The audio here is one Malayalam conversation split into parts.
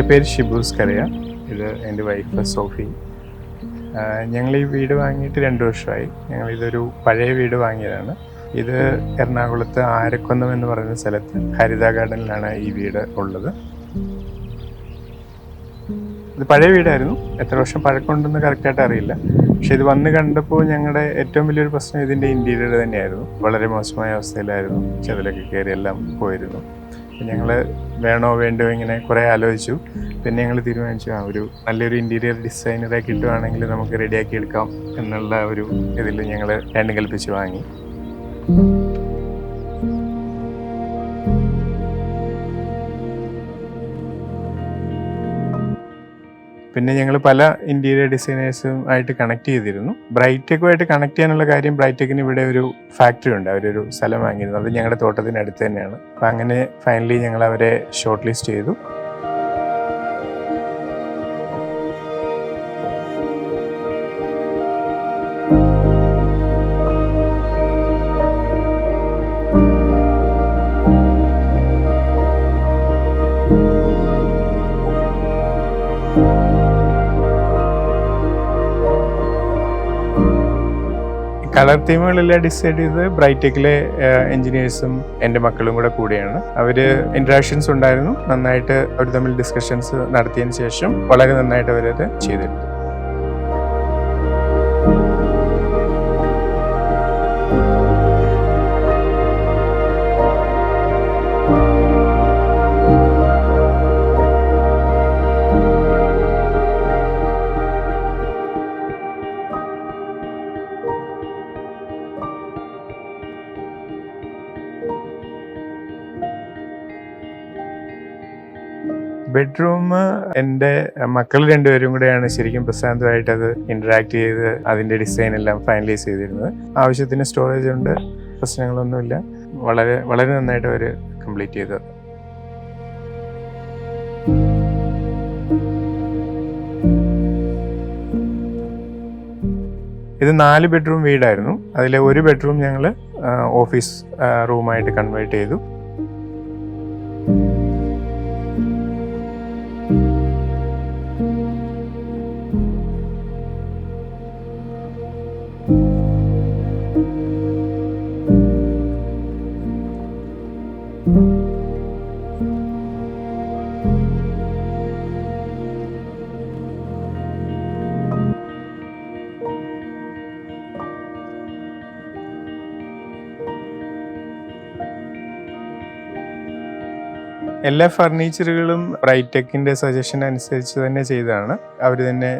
എൻ്റെ പേര് ഷിബൂസ് കരയ. ഇത് എൻ്റെ വൈഫ് സോഫി. ഞങ്ങൾ ഈ വീട് വാങ്ങിയിട്ട് 2 വർഷമായി. ഞങ്ങളിതൊരു പഴയ വീട് വാങ്ങിയതാണ്. ഇത് എറണാകുളത്ത് ആരക്കുന്നം എന്ന് പറയുന്ന സ്ഥലത്ത് ഹരിത ഗാർഡനിലാണ് ഈ വീട് ഉള്ളത്. ഇത് പഴയ വീടായിരുന്നു. എത്ര വർഷം പഴക്കമുണ്ടെന്ന് കറക്റ്റായിട്ട് അറിയില്ല. പക്ഷെ ഇത് വന്ന് കണ്ടപ്പോൾ ഞങ്ങളുടെ ഏറ്റവും വലിയൊരു പ്രശ്നം ഇതിൻ്റെ ഇൻറ്റീരിയർ തന്നെയായിരുന്നു. വളരെ മോശമായ അവസ്ഥയിലായിരുന്നു. ചെതിലൊക്കെ കയറി എല്ലാം പോയിരുന്നു. ഞങ്ങൾ വേണോ വേണ്ടോ ഇങ്ങനെ കുറേ ആലോചിച്ചു. പിന്നെ ഞങ്ങൾ തീരുമാനിച്ചു ഒരു നല്ലൊരു ഇൻറ്റീരിയർ ഡിസൈനറെ കിട്ടുവാണെങ്കിൽ നമുക്ക് റെഡിയാക്കി എടുക്കാം എന്നുള്ള ഒരു ഇതിൽ ഞങ്ങൾ രണ്ടും കൽപ്പിച്ച് വാങ്ങി. പിന്നെ ഞങ്ങൾ പല ഇൻറ്റീരിയർ ഡിസൈനേഴ്സും ആയിട്ട് കണക്ട് ചെയ്തിരുന്നു. ബ്രൈറ്റെക്കുമായിട്ട് കണക്ട് ചെയ്യാനുള്ള കാര്യം, ബ്രൈറ്റെക്കിന് ഇവിടെ ഒരു ഫാക്ടറി ഉണ്ട്. അവരൊരു സ്ഥലം വാങ്ങിയിരുന്നു. അത് ഞങ്ങളുടെ തോട്ടത്തിനടുത്ത് തന്നെയാണ്. അപ്പം അങ്ങനെ ഫൈനലി ഞങ്ങൾ അവരെ ഷോർട്ട് ലിസ്റ്റ് ചെയ്തു. കളർ തീമുകളെല്ലാം ഡിസൈഡ് ചെയ്ത് ബ്രൈറ്റെക്കിലെ എൻജിനീയേഴ്സും എൻ്റെ മക്കളും കൂടെയാണ്. അവർ ഇൻട്രാക്ഷൻസ് ഉണ്ടായിരുന്നു. നന്നായിട്ട് അവർ തമ്മിൽ ഡിസ്കഷൻസ് നടത്തിയതിന് ശേഷം വളരെ നന്നായിട്ട് അവരത് ചെയ്തെടുത്തു. ബെഡ്റൂം എൻ്റെ മക്കൾ 2 പേരും കൂടെയാണ് ശരിക്കും പ്രശാന്തമായിട്ട് അത് ഇൻറ്ററാക്ട് ചെയ്ത് അതിൻ്റെ ഡിസൈൻ എല്ലാം ഫൈനലൈസ് ചെയ്തിരുന്നത്. ആവശ്യത്തിന് സ്റ്റോറേജ് ഉണ്ട്, പ്രശ്നങ്ങളൊന്നുമില്ല. വളരെ വളരെ നന്നായിട്ട് അവർ കംപ്ലീറ്റ് ചെയ്തത്. ഇത് 4 ബെഡ്റൂം വീടായിരുന്നു. അതിലെ ഒരു ബെഡ്റൂം ഞങ്ങൾ ഓഫീസ് റൂമായിട്ട് കൺവേർട്ട് ചെയ്തു. എല്ലാ ഫർണിച്ചറുകളും ബ്രൈറ്റെക്കിൻ്റെ സജഷൻ അനുസരിച്ച് തന്നെ ചെയ്തതാണ്. അവർ തന്നെ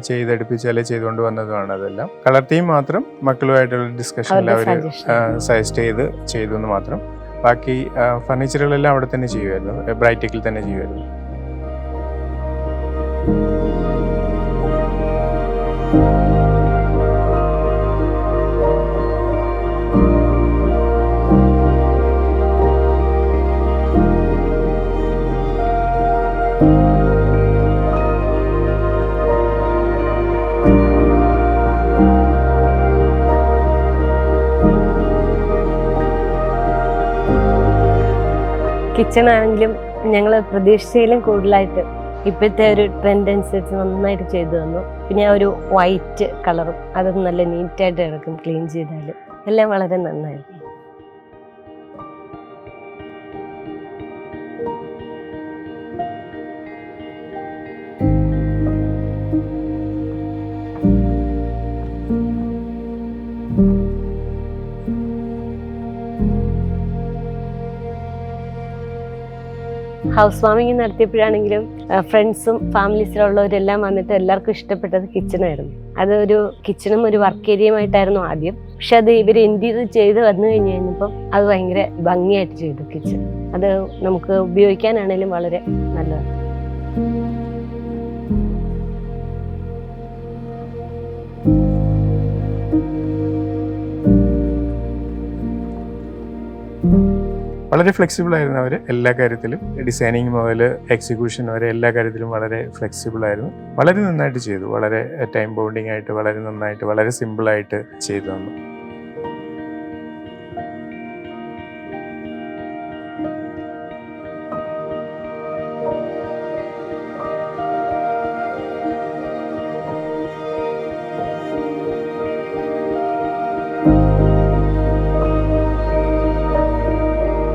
ചെയ്തെടുപ്പിച്ചാലേ ചെയ്തുകൊണ്ട് വന്നതുമാണ്. അതെല്ലാം കളർ തീം മാത്രം മക്കളുമായിട്ടുള്ള ഡിസ്കഷനിൽ അവർ സജസ്റ്റ് ചെയ്തു എന്ന് മാത്രം. ബാക്കി ഫർണിച്ചറുകളെല്ലാം അവിടെ തന്നെ ചെയ്യുമായിരുന്നു, ബ്രൈറ്റെക്കിൽ തന്നെ ചെയ്യുമായിരുന്നു. കിച്ചൺ ആണെങ്കിലും ഞങ്ങൾ പ്രതീക്ഷിച്ചതിലും കൂടുതലായിട്ട് ഇപ്പോഴത്തെ ഒരു ട്രെൻഡ് അനുസരിച്ച് നന്നായിട്ട് ചെയ്തു തന്നു. പിന്നെ ആ ഒരു വൈറ്റ് കളറും അത് നല്ല നീറ്റായിട്ട് കിടക്കും. ക്ലീൻ ചെയ്താൽ എല്ലാം വളരെ നന്നായിരുന്നു. ഹൗസ് വാമിങ് നടത്തിയപ്പോഴാണെങ്കിലും ഫ്രണ്ട്സും ഫാമിലീസിലുള്ളവരെല്ലാം വന്നിട്ട് എല്ലാവർക്കും ഇഷ്ടപ്പെട്ടത് കിച്ചണായിരുന്നു. അതൊരു കിച്ചണും ഒരു വർക്ക് ഏരിയയുമായിട്ടായിരുന്നു ആദ്യം. പക്ഷെ അത് ഇവർ ഇൻറ്റീരിയർ ചെയ്ത് വന്നു കഴിഞ്ഞപ്പം അത് ഭയങ്കര ഭംഗിയായിട്ട് ചെയ്തു കിച്ചൺ. അത് നമുക്ക് ഉപയോഗിക്കാനാണെങ്കിലും വളരെ നല്ലതാണ്. വളരെ ഫ്ലെക്സിബിൾ ആയിരുന്നു അവർ എല്ലാ കാര്യത്തിലും. ഡിസൈനിങ് മുതൽ എക്സിക്യൂഷൻ വരെ എല്ലാ കാര്യത്തിലും വളരെ ഫ്ലെക്സിബിൾ ആയിരുന്നു. വളരെ നന്നായിട്ട് ചെയ്തു. വളരെ ടൈം ബൗണ്ടിങ് ആയിട്ട് വളരെ നന്നായിട്ട് വളരെ സിമ്പിളായിട്ട് ചെയ്തു തന്നു.